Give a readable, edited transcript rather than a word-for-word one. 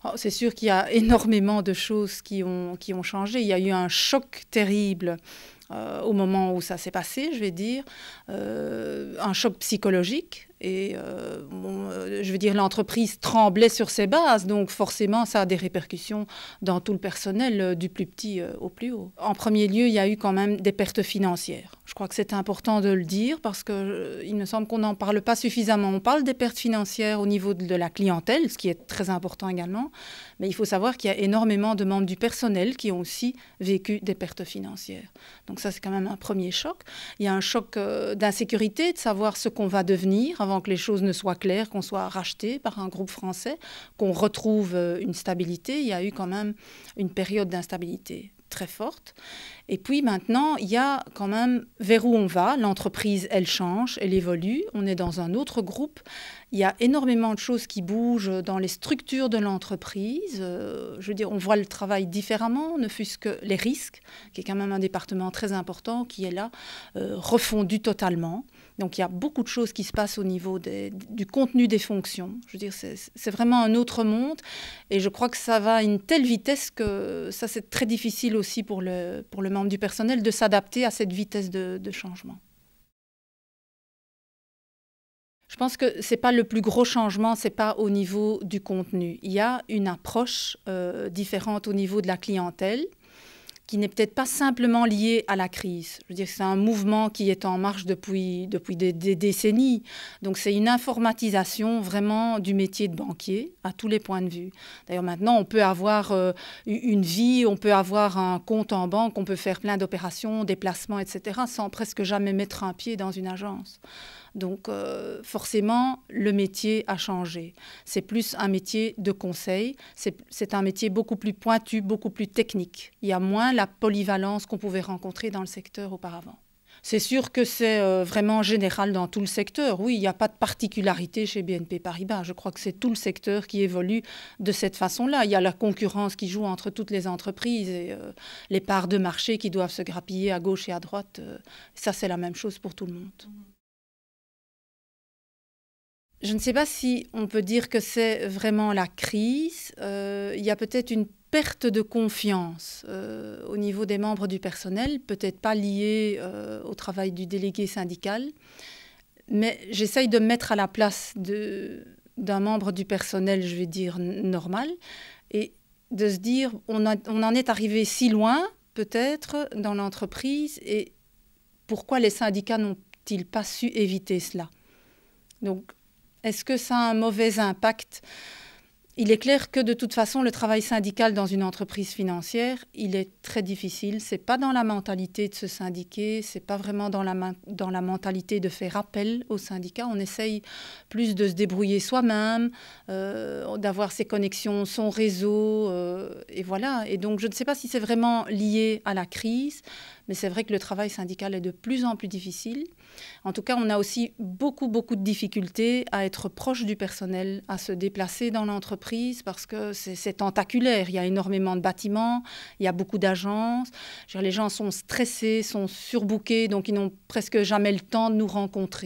Oh, c'est sûr qu'il y a énormément de choses qui ont changé. Il y a eu un choc terrible au moment où ça s'est passé, je vais dire, un choc psychologique. Et je veux dire, l'entreprise tremblait sur ses bases, donc forcément, ça a des répercussions dans tout le personnel, du plus petit au plus haut. En premier lieu, il y a eu quand même des pertes financières. Je crois que c'est important de le dire parce qu'il me semble qu'on n'en parle pas suffisamment. On parle des pertes financières au niveau de la clientèle, ce qui est très important également, mais il faut savoir qu'il y a énormément de membres du personnel qui ont aussi vécu des pertes financières. Donc ça, c'est quand même un premier choc. Il y a un choc d'insécurité, de savoir ce qu'on va devenir avant que les choses ne soient claires, qu'on soit racheté par un groupe français, qu'on retrouve une stabilité. Il y a eu quand même une période d'instabilité très forte. Et puis maintenant, il y a quand même vers où on va. L'entreprise, elle change, elle évolue. On est dans un autre groupe. Il y a énormément de choses qui bougent dans les structures de l'entreprise. Je veux dire, on voit le travail différemment, ne fût-ce que les risques, qui est quand même un département très important, qui est là, refondu totalement. Donc il y a beaucoup de choses qui se passent au niveau du contenu des fonctions. Je veux dire, c'est vraiment un autre monde. Et je crois que ça va à une telle vitesse que ça, c'est très difficile aussi pour le membre du personnel de s'adapter à cette vitesse de changement. Je pense que ce n'est pas le plus gros changement, ce n'est pas au niveau du contenu. Il y a une approche différente au niveau de la clientèle, qui n'est peut-être pas simplement lié à la crise. Je veux dire, c'est un mouvement qui est en marche depuis des décennies. Donc, c'est une informatisation vraiment du métier de banquier à tous les points de vue. D'ailleurs, maintenant, on peut avoir une vie, on peut avoir un compte en banque, on peut faire plein d'opérations, des placements, etc., sans presque jamais mettre un pied dans une agence. Donc, forcément, le métier a changé. C'est plus un métier de conseil. C'est un métier beaucoup plus pointu, beaucoup plus technique. Il y a moins la polyvalence qu'on pouvait rencontrer dans le secteur auparavant. C'est sûr que c'est vraiment général dans tout le secteur. Oui, il n'y a pas de particularité chez BNP Paribas. Je crois que c'est tout le secteur qui évolue de cette façon-là. Il y a la concurrence qui joue entre toutes les entreprises et les parts de marché qui doivent se grappiller à gauche et à droite. Ça, c'est la même chose pour tout le monde. Je ne sais pas si on peut dire que c'est vraiment la crise. Il y a peut-être une perte de confiance au niveau des membres du personnel, peut-être pas liée au travail du délégué syndical, mais j'essaye de me mettre à la place d'un membre du personnel, je vais dire, normal, et de se dire, on en est arrivé si loin, peut-être, dans l'entreprise, et pourquoi les syndicats n'ont-ils pas su éviter cela? Donc, est-ce que ça a un mauvais impact? Il est clair que de toute façon, le travail syndical dans une entreprise financière, il est très difficile. Ce n'est pas dans la mentalité de se syndiquer, ce n'est pas vraiment dans la mentalité de faire appel au syndicat. On essaye plus de se débrouiller soi-même, d'avoir ses connexions, son réseau, et voilà. Et donc, je ne sais pas si c'est vraiment lié à la crise, mais c'est vrai que le travail syndical est de plus en plus difficile. En tout cas, on a aussi beaucoup de difficultés à être proche du personnel, à se déplacer dans l'entreprise parce que c'est tentaculaire. Il y a énormément de bâtiments, il y a beaucoup d'agences. Les gens sont stressés, sont surbookés, donc ils n'ont presque jamais le temps de nous rencontrer.